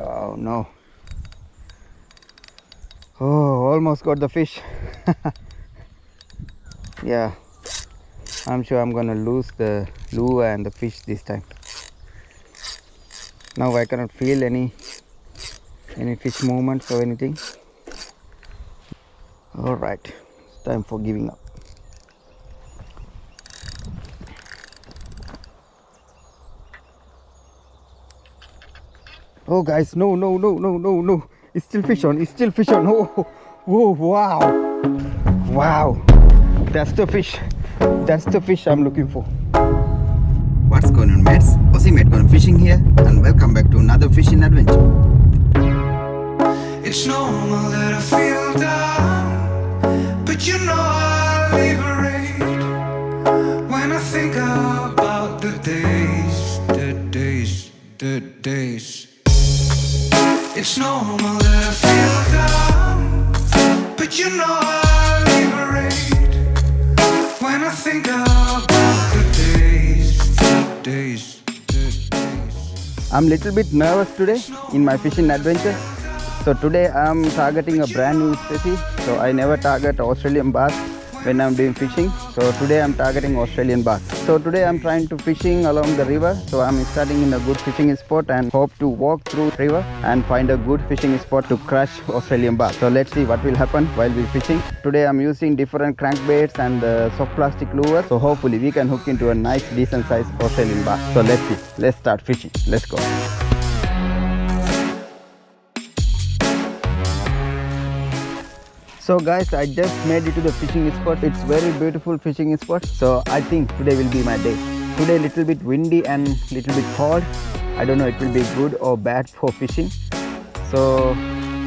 Oh no. Oh, almost got the fish. Yeah, I'm sure I'm gonna lose the lure and the fish this time. Now I cannot feel any fish movements or anything. All right, it's time for giving up. Oh guys, no, it's still fish on. Oh, whoa, wow, that's the fish I'm looking for. What's going on, mates? Mate going fishing here, and welcome back to another fishing adventure. It's normal that I feel down, but you know I liberate when I think about the days. It's normal that I feel down, but you know I liberate when I think about the days. I'm a little bit nervous today in my fishing adventure. So today I'm targeting a brand new species. So I never target Australian bass when I'm doing fishing. So today I'm targeting Australian bass. So today I'm trying to fishing along the river. So I'm starting in a good fishing spot and hope to walk through river and find a good fishing spot to crush Australian bass. So let's see what will happen while we fishing. Today I'm using different crankbaits and soft plastic lures. So hopefully we can hook into a nice decent size Australian bass. So let's see. Let's start fishing. Let's go. So guys, I just made it to the fishing spot. It's very beautiful fishing spot. So I think today will be my day. Today little bit windy and little bit cold. I don't know it will be good or bad for fishing. So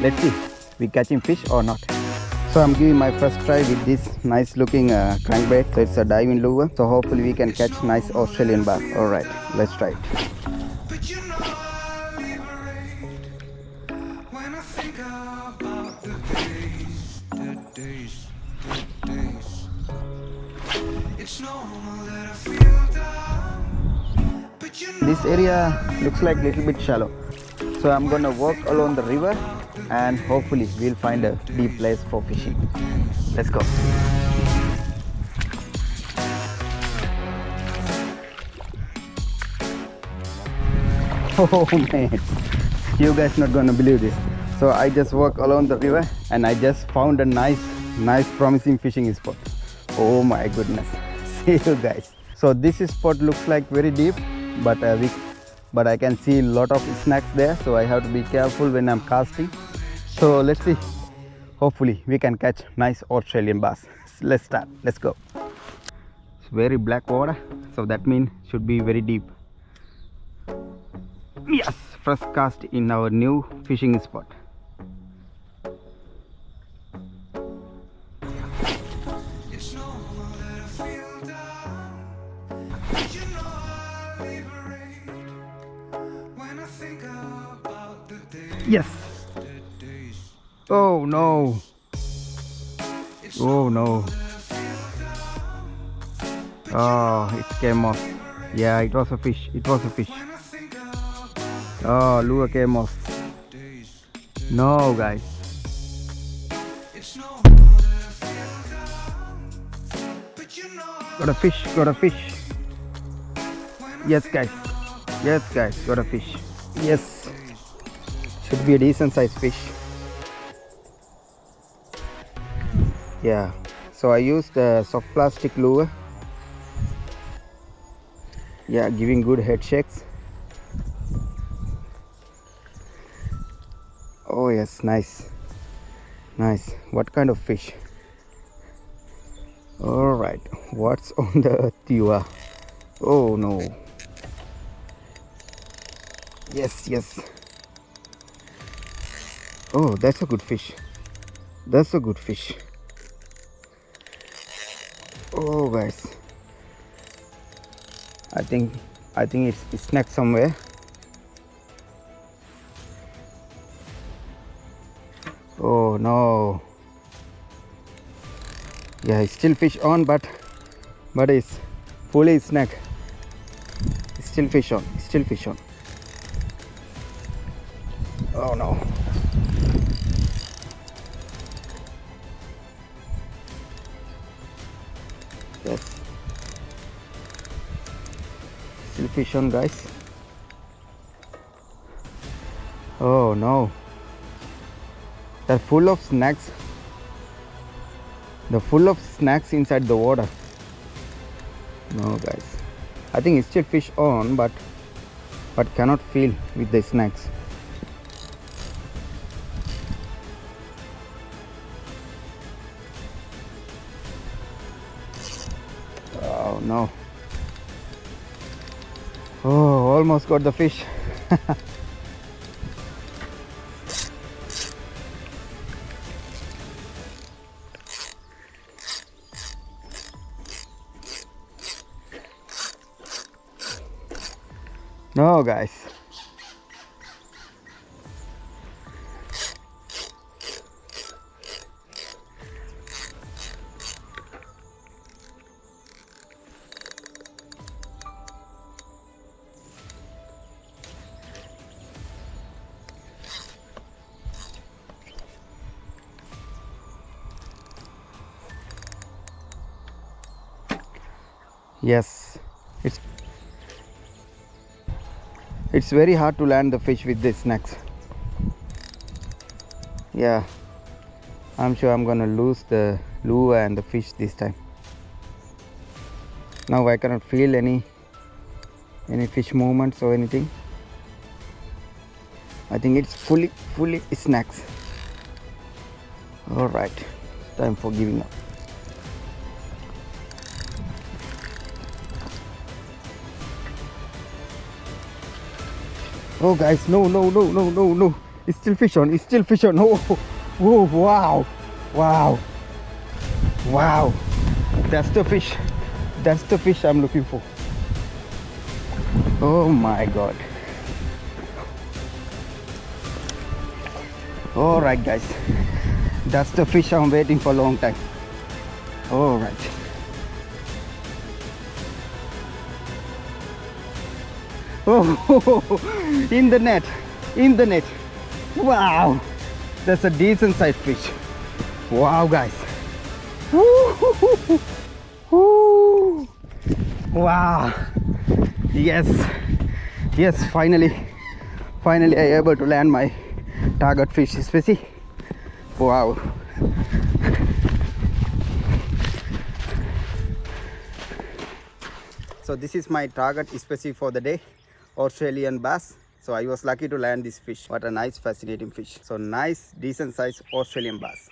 let's see, we catching fish or not. So I'm giving my first try with this nice looking crankbait. So it's a diving lure. So hopefully we can catch nice Australian bass. Alright, let's try it. This area looks like a little bit shallow, so I'm gonna walk along the river and hopefully we'll find a deep place for fishing. Let's go. Oh man, you guys not gonna believe this. So I just walk along the river and I just found a nice promising fishing spot. Oh my goodness. See you guys. So this spot looks like very deep, but I can see a lot of snags there, so I have to be careful when I'm casting. So let's see, hopefully we can catch nice Australian bass. Let's start. Let's go. It's very black water, so that means should be very deep. Yes, first cast in our new fishing spot. Yes. Oh no. Oh no. Oh, it came off. Yeah, it was a fish. Oh, lure came off. No, guys. Got a fish. Yes, guys, got a fish. Yes. Should be a decent sized fish. Yeah, so I used the soft plastic lure. Yeah, giving good head shakes. Oh yes, nice. What kind of fish? All right, what's on the earth you are? Oh no. Yes. Oh, that's a good fish. Oh guys, I think it's snagged somewhere. Oh no. Yeah, it's still fish on, but it's fully snagged. It's still fish on. Oh no. Yes. Still fish on, guys. Oh no. They're full of snags. They're full of snags inside the water. No, guys. I think it's still fish on, but cannot feel with the snags. Oh no. Oh, almost got the fish. No, guys. Yes, it's very hard to land the fish with these snags. Yeah, I'm sure I'm gonna lose the lure and the fish this time. Now I cannot feel any fish movements or anything. I think it's fully snags. All right, time for giving up. Oh guys, no. It's still fish on. Oh, wow. That's the fish I'm looking for. Oh my god. All right, guys. That's the fish I'm waiting for a long time. All right. Oh, in the net. Wow, that's a decent sized fish. Wow, guys. Wow. Yes, finally I able to land my target fish species. Wow. So this is my target species for the day, Australian bass. So I was lucky to land this fish. What a nice, fascinating fish. So nice, decent size Australian bass.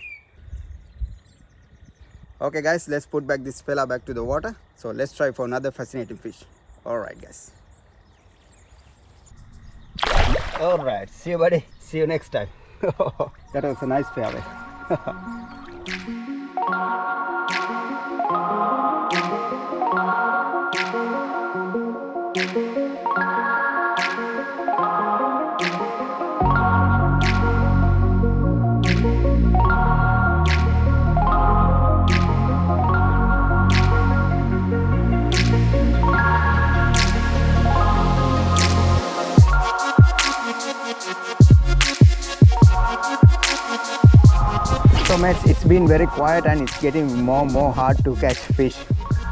Okay guys, let's put back this fella back to the water. So let's try for another fascinating fish. Alright guys. Alright, see you buddy. See you next time. That was a nice fairway. So mates, it's been very quiet and it's getting more hard to catch fish.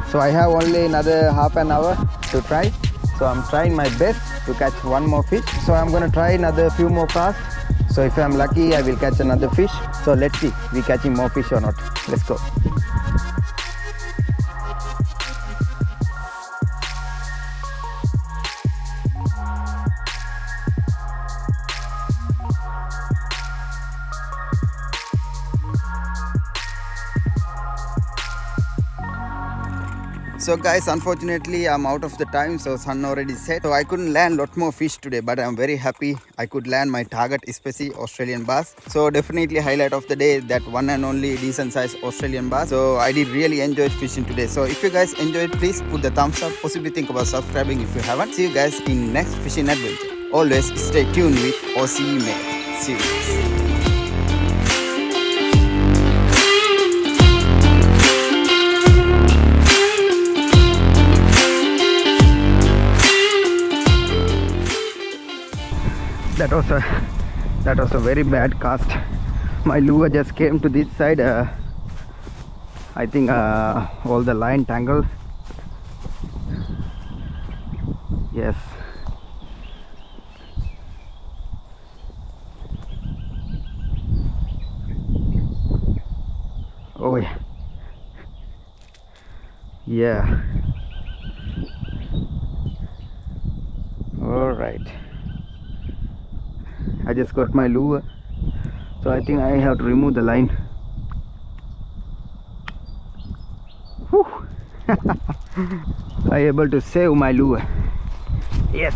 So I have only another half an hour to try. So I'm trying my best to catch one more fish. So I'm gonna try another few more casts. So if I'm lucky, I will catch another fish. So let's see, we catching more fish or not. Let's go. So guys, unfortunately I'm out of the time, so sun already set. So I couldn't land lot more fish today, but I'm very happy I could land my target species Australian bass. So definitely highlight of the day, that one and only decent size Australian bass. So I did really enjoy fishing today. So if you guys enjoyed, please put the thumbs up. Possibly think about subscribing if you haven't. See you guys in next fishing adventure. Always stay tuned with Aussie Mate. See you guys. That was a That was a very bad cast. My lure just came to this side. I think all the line tangled. Yes. Oh yeah. Yeah. All right. I just got my lure, so I think I have to remove the line. Whew. I able to save my lure. Yes.